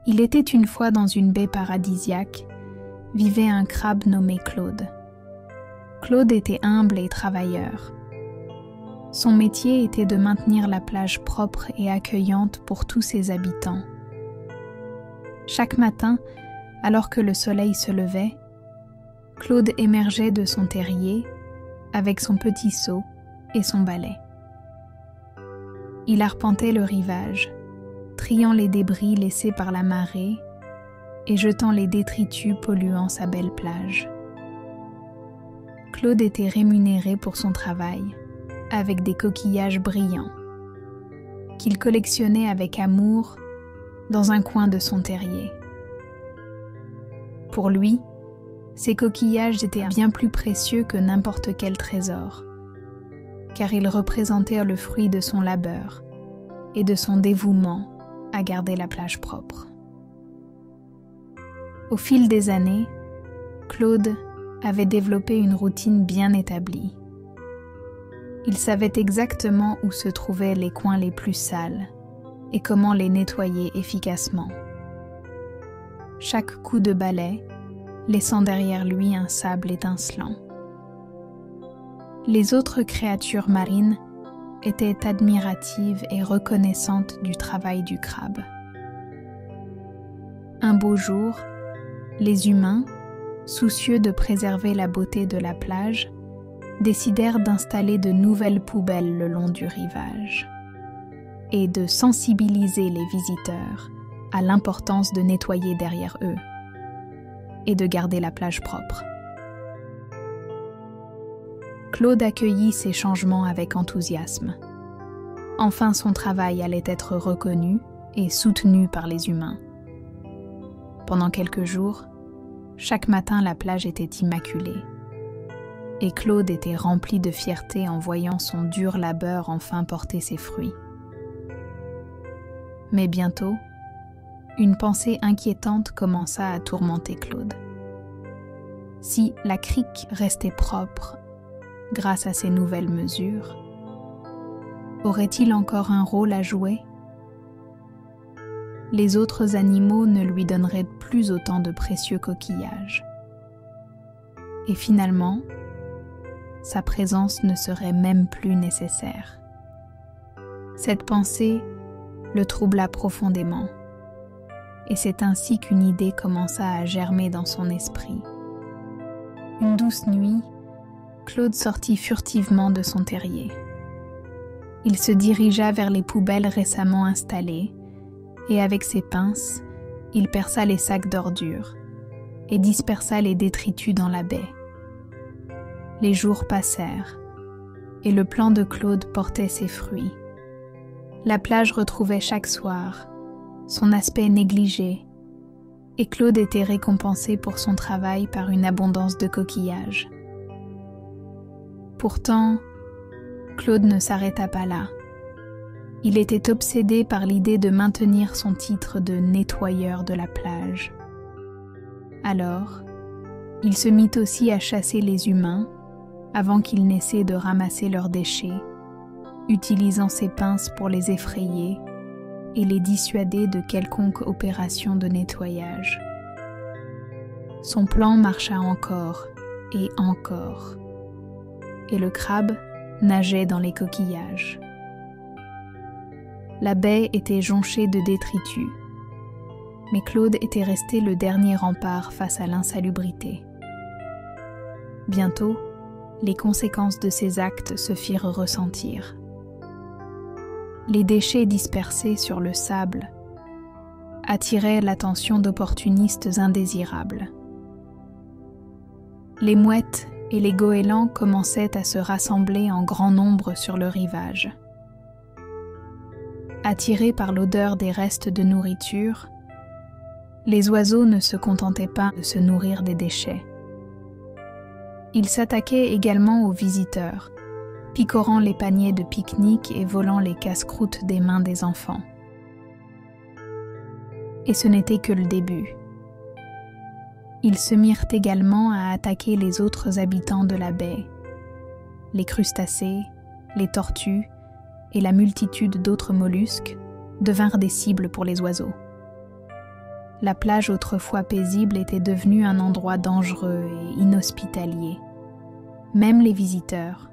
Il était une fois dans une baie paradisiaque, vivait un crabe nommé Claude. Claude était humble et travailleur. Son métier était de maintenir la plage propre et accueillante pour tous ses habitants. Chaque matin, alors que le soleil se levait, Claude émergeait de son terrier avec son petit seau et son balai. Il arpentait le rivage, triant les débris laissés par la marée et jetant les détritus polluant sa belle plage. Claude était rémunéré pour son travail, avec des coquillages brillants, qu'il collectionnait avec amour dans un coin de son terrier. Pour lui, ces coquillages étaient bien plus précieux que n'importe quel trésor, car ils représentaient le fruit de son labeur et de son dévouement à garder la plage propre. Au fil des années, Claude avait développé une routine bien établie. Il savait exactement où se trouvaient les coins les plus sales et comment les nettoyer efficacement. Chaque coup de balai laissant derrière lui un sable étincelant. Les autres créatures marines étaient admiratives et reconnaissantes du travail du crabe. Un beau jour, les humains, soucieux de préserver la beauté de la plage, décidèrent d'installer de nouvelles poubelles le long du rivage et de sensibiliser les visiteurs à l'importance de nettoyer derrière eux et de garder la plage propre. Claude accueillit ces changements avec enthousiasme. Enfin, son travail allait être reconnu et soutenu par les humains. Pendant quelques jours, chaque matin la plage était immaculée. Et Claude était rempli de fierté en voyant son dur labeur enfin porter ses fruits. Mais bientôt, une pensée inquiétante commença à tourmenter Claude. Si la crique restait propre grâce à ces nouvelles mesures, aurait-il encore un rôle à jouer? Les autres animaux ne lui donneraient plus autant de précieux coquillages. Et finalement, sa présence ne serait même plus nécessaire. Cette pensée le troubla profondément, et c'est ainsi qu'une idée commença à germer dans son esprit. Une douce nuit, Claude sortit furtivement de son terrier. Il se dirigea vers les poubelles récemment installées, et avec ses pinces, il perça les sacs d'ordures et dispersa les détritus dans la baie. Les jours passèrent, et le plan de Claude portait ses fruits. La plage retrouvait chaque soir son aspect négligé, et Claude était récompensé pour son travail par une abondance de coquillages. Pourtant, Claude ne s'arrêta pas là. Il était obsédé par l'idée de maintenir son titre de nettoyeur de la plage. Alors, il se mit aussi à chasser les humains avant qu'ils n'essaient de ramasser leurs déchets, utilisant ses pinces pour les effrayer et les dissuader de quelconque opération de nettoyage. Son plan marcha encore et encore, et le crabe nageait dans les coquillages. La baie était jonchée de détritus, mais Claude était resté le dernier rempart face à l'insalubrité. Bientôt, les conséquences de ses actes se firent ressentir. Les déchets dispersés sur le sable attiraient l'attention d'opportunistes indésirables. Les mouettes et les goélands commençaient à se rassembler en grand nombre sur le rivage. Attirés par l'odeur des restes de nourriture, les oiseaux ne se contentaient pas de se nourrir des déchets. Ils s'attaquaient également aux visiteurs, picorant les paniers de pique-nique et volant les casse-croûtes des mains des enfants. Et ce n'était que le début. Ils se mirent également à attaquer les autres habitants de la baie, les crustacés, les tortues et la multitude d'autres mollusques devinrent des cibles pour les oiseaux. La plage autrefois paisible était devenue un endroit dangereux et inhospitalier. Même les visiteurs,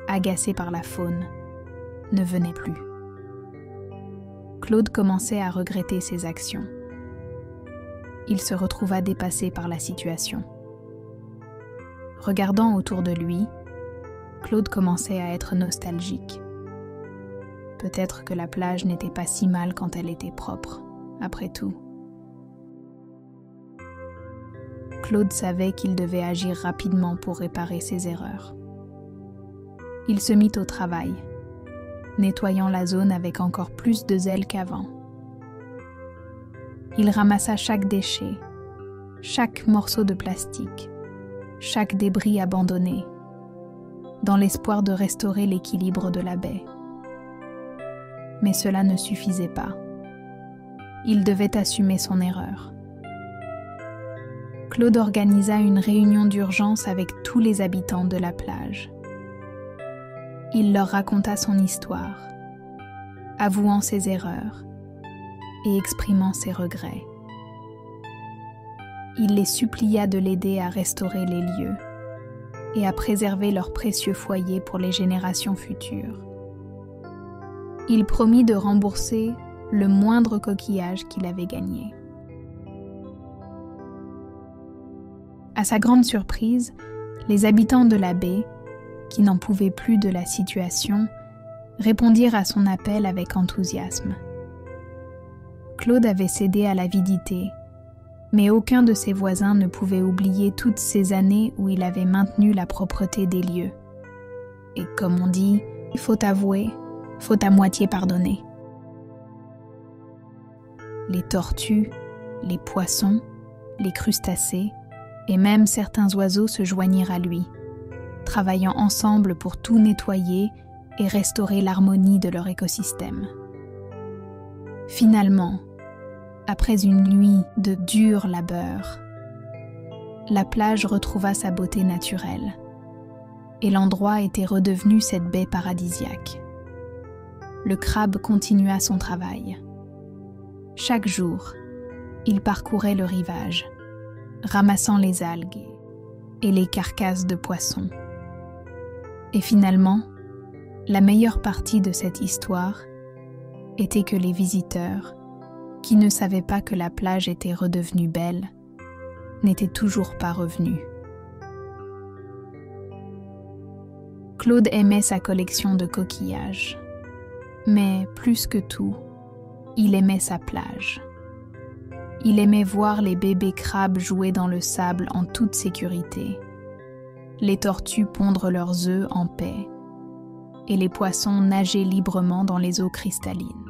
agacés par la faune, ne venaient plus. Claude commençait à regretter ses actions. Il se retrouva dépassé par la situation. Regardant autour de lui, Claude commençait à être nostalgique. Peut-être que la plage n'était pas si mal quand elle était propre, après tout. Claude savait qu'il devait agir rapidement pour réparer ses erreurs. Il se mit au travail, nettoyant la zone avec encore plus de zèle qu'avant. Il ramassa chaque déchet, chaque morceau de plastique, chaque débris abandonné, dans l'espoir de restaurer l'équilibre de la baie. Mais cela ne suffisait pas. Il devait assumer son erreur. Claude organisa une réunion d'urgence avec tous les habitants de la plage. Il leur raconta son histoire, avouant ses erreurs et exprimant ses regrets. Il les supplia de l'aider à restaurer les lieux et à préserver leur précieux foyer pour les générations futures. Il promit de rembourser le moindre coquillage qu'il avait gagné. À sa grande surprise, les habitants de la baie, qui n'en pouvaient plus de la situation, répondirent à son appel avec enthousiasme. Claude avait cédé à l'avidité, mais aucun de ses voisins ne pouvait oublier toutes ces années où il avait maintenu la propreté des lieux. Et comme on dit, faut avouer, faut à moitié pardonner. Les tortues, les poissons, les crustacés et même certains oiseaux se joignirent à lui, travaillant ensemble pour tout nettoyer et restaurer l'harmonie de leur écosystème. Finalement, après une nuit de dur labeur, la plage retrouva sa beauté naturelle et l'endroit était redevenu cette baie paradisiaque. Le crabe continua son travail. Chaque jour, il parcourait le rivage, ramassant les algues et les carcasses de poissons. Et finalement, la meilleure partie de cette histoire était que les visiteurs, qui ne savaient pas que la plage était redevenue belle, n'étaient toujours pas revenus. Claude aimait sa collection de coquillages, mais plus que tout, il aimait sa plage. Il aimait voir les bébés crabes jouer dans le sable en toute sécurité, les tortues pondre leurs œufs en paix et les poissons nager librement dans les eaux cristallines.